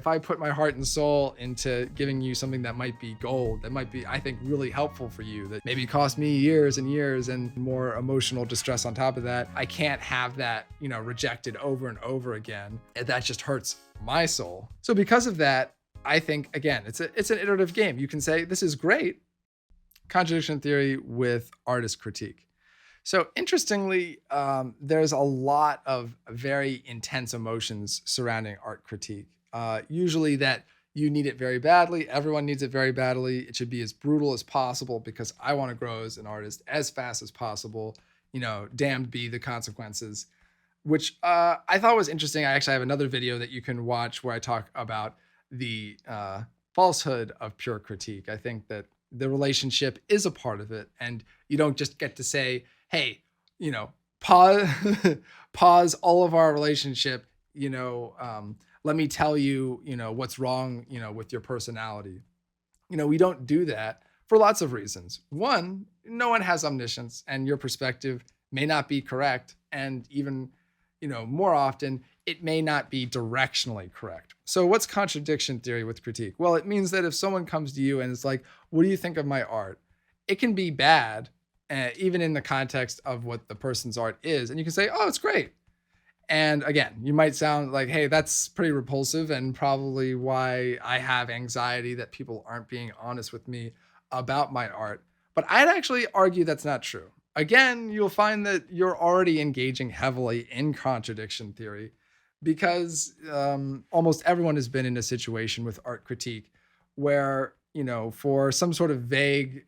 if I put my heart and soul into giving you something that might be gold, that might be, I think, really helpful for you, that maybe cost me years and years and more emotional distress on top of that, I can't have that, rejected over and over again. And that just hurts my soul. So because of that, I think, again, it's an iterative game. You can say, this is great. Contradiction theory with artist critique. So interestingly, there's a lot of very intense emotions surrounding art critique. Usually that you need it very badly. Everyone needs it very badly. It should be as brutal as possible because I want to grow as an artist as fast as possible. Damned be the consequences, which I thought was interesting. I actually have another video that you can watch where I talk about the falsehood of pure critique. I think that the relationship is a part of it, and you don't just get to say, hey, pause pause all of our relationship, let me tell you, what's wrong, with your personality. We don't do that for lots of reasons. One, no one has omniscience, and your perspective may not be correct, and even more often, it may not be directionally correct. So what's contradiction theory with critique? Well, it means that if someone comes to you and is like, what do you think of my art? It can be bad, even in the context of what the person's art is. And you can say, oh, it's great. And again, you might sound like, hey, that's pretty repulsive and probably why I have anxiety that people aren't being honest with me about my art. But I'd actually argue that's not true. Again, you'll find that you're already engaging heavily in contradiction theory because almost everyone has been in a situation with art critique where, for some sort of vague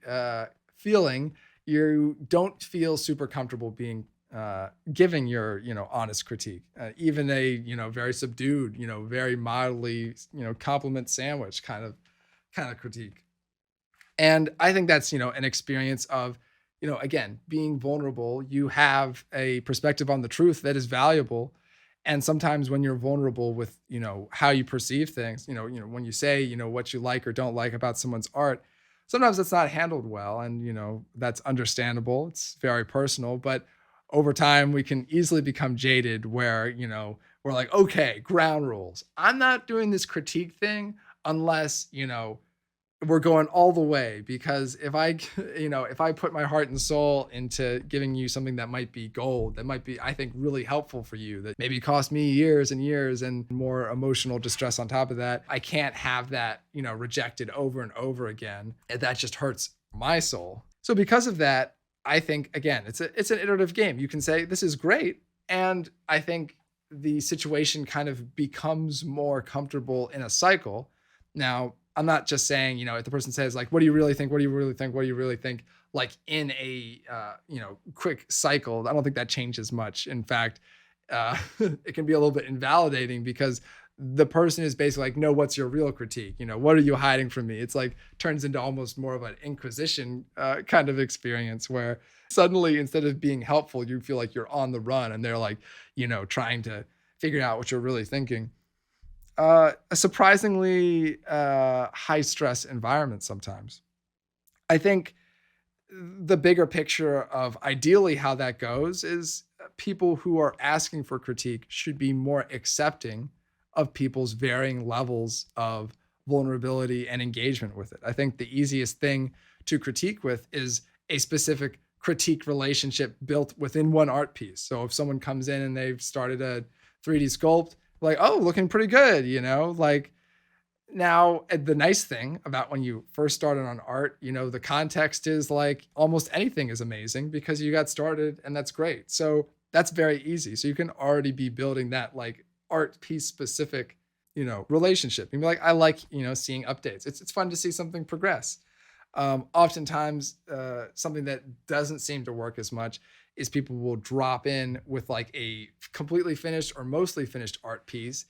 feeling, you don't feel super comfortable being giving your, honest critique, even a, very subdued, very mildly, compliment sandwich kind of critique. And I think that's, an experience of, again, being vulnerable. You have a perspective on the truth that is valuable. And sometimes when you're vulnerable with, how you perceive things, when you say, what you like or don't like about someone's art, sometimes it's not handled well. And, that's understandable. It's very personal. But over time, we can easily become jaded where, we're like, okay, ground rules. I'm not doing this critique thing unless, we're going all the way, because if I put my heart and soul into giving you something that might be gold, that might be, I think, really helpful for you, that maybe cost me years and years and more emotional distress on top of that, I can't have that, rejected over and over again. And that just hurts my soul. So because of that, I think, again, it's an iterative game. You can say, this is great. And I think the situation kind of becomes more comfortable in a cycle. Now, I'm not just saying, if the person says like, what do you really think? What do you really think? What do you really think? Like in a, quick cycle, I don't think that changes much. In fact, it can be a little bit invalidating because the person is basically like, no, what's your real critique? What are you hiding from me? It's like turns into almost more of an inquisition kind of experience where suddenly instead of being helpful, you feel like you're on the run and they're like, trying to figure out what you're really thinking. A surprisingly high stress environment sometimes. I think the bigger picture of ideally how that goes is people who are asking for critique should be more accepting of people's varying levels of vulnerability and engagement with it. I think the easiest thing to critique with is a specific critique relationship built within one art piece. So if someone comes in and they've started a 3D sculpt, like, oh, looking pretty good, like now the nice thing about when you first started on art, the context is like almost anything is amazing because you got started and that's great. So that's very easy. So you can already be building that like art piece specific, relationship. You'd be like, I like, seeing updates. It's fun to see something progress. Oftentimes, something that doesn't seem to work as much is people will drop in with like a completely finished or mostly finished art piece.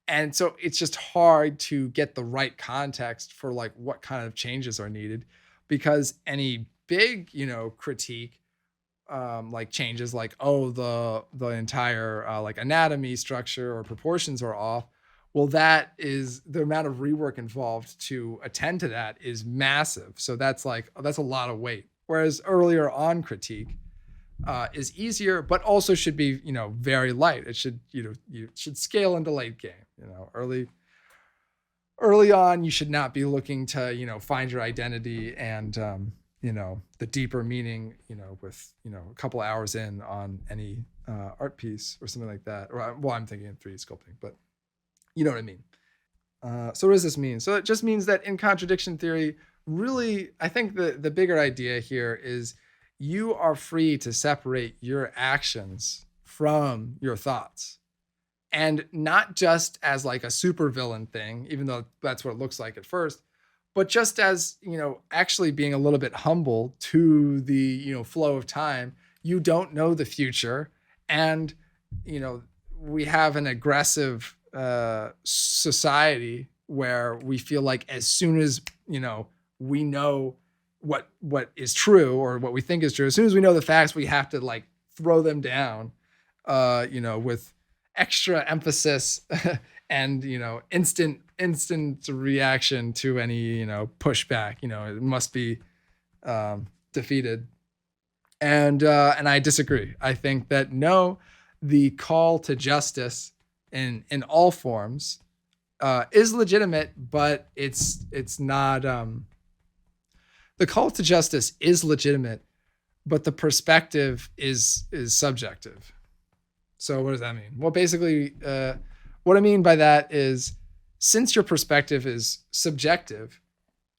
And so it's just hard to get the right context for like what kind of changes are needed, because any big, critique, like changes like, oh, the entire like anatomy, structure, or proportions are off. Well, that is the amount of rework involved to attend to that is massive. So that's like, that's a lot of weight. Whereas earlier on critique is easier, but also should be, very light. It should, you should scale into late game, early early on, you should not be looking to, find your identity and, the deeper meaning, with, a couple hours in on any art piece or something like that. Or, well, I'm thinking in 3D sculpting, but you know what I mean. So what does this mean? So it just means that in contradiction theory, really, I think the bigger idea here is you are free to separate your actions from your thoughts. And not just as like a supervillain thing, even though that's what it looks like at first, but just as, actually being a little bit humble to the, flow of time. You don't know the future. And, we have an aggressive society where we feel like as soon as, we know what is true or what we think is true, as soon as we know the facts, we have to like throw them down, with extra emphasis and instant reaction to any pushback. It must be defeated, and I disagree. I think that no, the call to justice in all forms is legitimate, but it's not. The call to justice is legitimate, but the perspective is subjective. So what does that mean? Well, basically, what I mean by that is, since your perspective is subjective,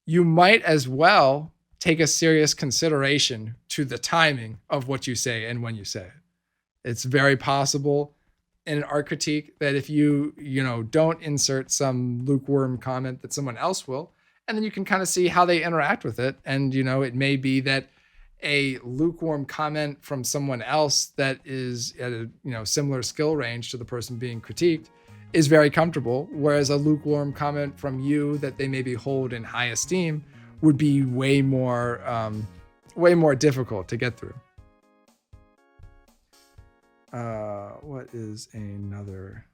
you might as well take a serious consideration to the timing of what you say and when you say it. It's very possible in an art critique that if you don't insert some lukewarm comment that someone else will, and then you can kind of see how they interact with it. And, it may be that a lukewarm comment from someone else that is at a similar skill range to the person being critiqued is very comfortable, whereas a lukewarm comment from you that they maybe hold in high esteem would be way more difficult to get through. What is another